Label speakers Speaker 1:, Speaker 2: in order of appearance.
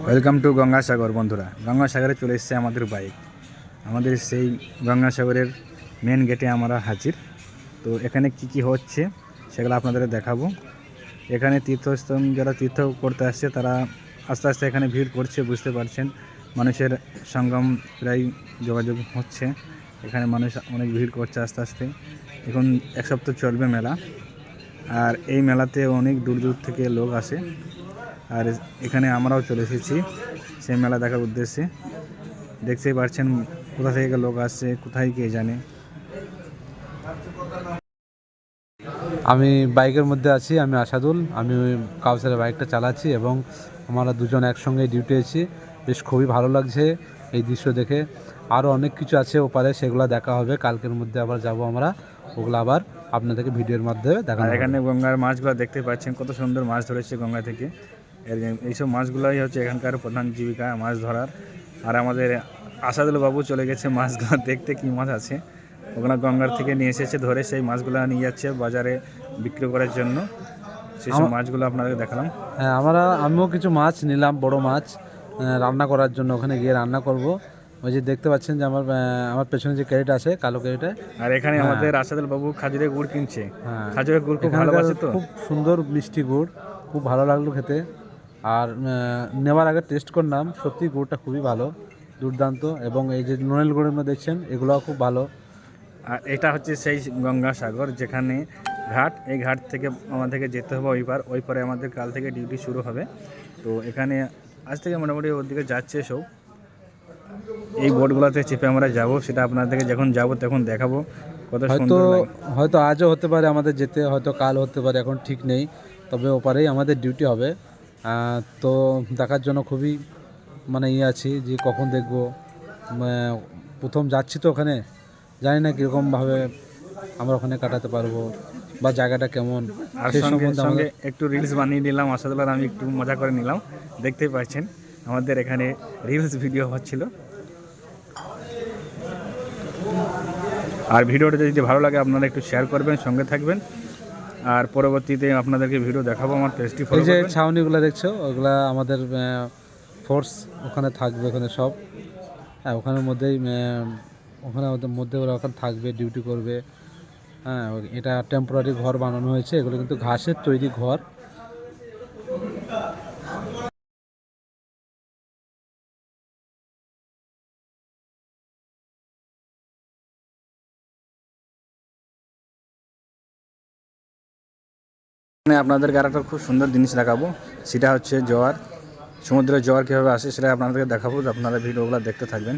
Speaker 1: Welcome to Gangasagar বন্ধুরা। গঙ্গাসাগরে চলে এসেছে আমাদের বাইক। আমাদের সেই গঙ্গাসাগরের মেন গেটে আমরা হাজির। তো এখানে কি হচ্ছে সেগুলো আপনাদের দেখাবো। এখানে তীর্থস্থান যারা তীর্থ করতে আসছে তারা আস্তে আস্তে এখানে ভিড় করছে, বুঝতে পারছেন। মানুষের সঙ্গম প্রায় যোগাযোগ হচ্ছে। এখানে মানুষ অনেক ভিড় করছে আস্তে আস্তে। এখন এক সপ্তাহ চলবে মেলা, আর এই মেলাতে অনেক দূর দূর থেকে লোক আসে। আর এখানে আমরাও চলে এসেছি সেই মেলা দেখার উদ্দেশ্যে। দেখতেই পাচ্ছেন কোথা থেকে লোক আসছে, কোথায় কে জানে।
Speaker 2: আমি বাইকের মধ্যে আছি, আমি আসাদুল। আমি কাউসারের বাইকটা চালাচ্ছি এবং আমরা দুজন একসঙ্গে ডিউটি আছি। বেশ খুবই ভালো লাগছে এই দৃশ্য দেখে। আরও অনেক কিছু আছে ওপারে, সেগুলো দেখা হবে কালকের মধ্যে। আবার যাব আমরা, ওগুলো আবার আপনাদেরকে ভিডিওর মাধ্যমে দেখা।
Speaker 1: এখানে গঙ্গার মাছগুলো দেখতে পাচ্ছেন, কত সুন্দর মাছ ধরেছে গঙ্গা থেকে। এইসব মাছগুলোই হচ্ছে এখানকার প্রধান জীবিকা, মাছ ধরার। আর আমাদের আসাদুল বাবু চলে গেছে মাছগুলো দেখতে, কি মাছ আছে ওগুলো গঙ্গার থেকে নিয়ে এসেছে ধরে। সেই মাছগুলো নিয়ে যাচ্ছে বাজারে বিক্রি করার জন্য। সেই সব মাছগুলো আপনাদের দেখালাম।
Speaker 2: হ্যাঁ, আমিও কিছু মাছ নিলাম, বড় মাছ রান্না করার জন্য। ওখানে গিয়ে রান্না করব। ওই যে দেখতে পাচ্ছেন যে আমার পেছনে যে ক্যারেট আছে, কালো ক্যারেটে।
Speaker 1: আর এখানে আমাদের আসাদুল বাবু খাজুরের গুড় কিনছে।
Speaker 2: হ্যাঁ,
Speaker 1: খাজুরের গুড় খুব ভালোবাসে, তো
Speaker 2: খুব সুন্দর মিষ্টি গুড়, খুব ভালো লাগলো খেতে। আর নেওয়ার আগে টেস্ট করলাম, সত্যি গুড়টা খুবই ভালো, দুর্দান্ত। এবং এই যে নোনেল গুড়ের মধ্যে দেখছেন, এগুলোও খুব ভালো।
Speaker 1: আর এটা হচ্ছে সেই গঙ্গাসাগর যেখানে ঘাট। এই ঘাট থেকে আমাদেরকে যেতে হবে ওই পারে আমাদের কাল থেকে ডিউটি শুরু হবে। তো এখানে আজ থেকে মোটামুটি ওর দিকে যাচ্ছে সব। এই বোটগুলোতে চেপে আমরা যাব, সেটা আপনাদেরকে যখন যাব তখন দেখাবো কত সুন্দর লাগে।
Speaker 2: হয়তো আজও হতে পারে আমাদের যেতে, হয়তো কাল হতে পারে, এখন ঠিক নেই। তবে ওপারেই আমাদের ডিউটি হবে। তো দেখার জন্য খুবই আছি যে কখন দেখব। প্রথম যাচ্ছি তো ওখানে, জানি না কীরকমভাবে আমরা ওখানে কাটাতে পারবো বা জায়গাটা কেমন।
Speaker 1: আর সঙ্গে একটু রিলস বানিয়ে নিলাম, আসাদুল্লাহ আমি একটু মজা করে নিলাম। দেখতেই পাচ্ছেন আমাদের এখানে রিলস ভিডিও হচ্ছিল। আর ভিডিওটা যদি ভালো লাগে আপনারা একটু শেয়ার করবেন, সঙ্গে থাকবেন। আর পরবর্তীতে আপনাদেরকে ভিডিও দেখাবো আমার পেজটি ফলো
Speaker 2: এই যে
Speaker 1: করবেন।
Speaker 2: ছাউনিগুলো দেখছো, ওগুলা আমাদের ফোর্স ওখানে থাকবে, ওখানে সব। হ্যাঁ, ওখানের মধ্যেই ওদের মধ্যে ওরা ওখানে থাকবে, ডিউটি করবে। হ্যাঁ, এটা টেম্পোরারি ঘর বানানো হয়েছে, এগুলো কিন্তু ঘাসের তৈরি ঘর।
Speaker 1: আপনাদেরকে আর একটা খুব সুন্দর জিনিস দেখাবো, সেটা হচ্ছে জোয়ার। সমুদ্রের জোয়ার কীভাবে আসে সেটা আপনাদেরকে দেখাবো। আপনারা ভিডিওগুলো দেখতে থাকবেন।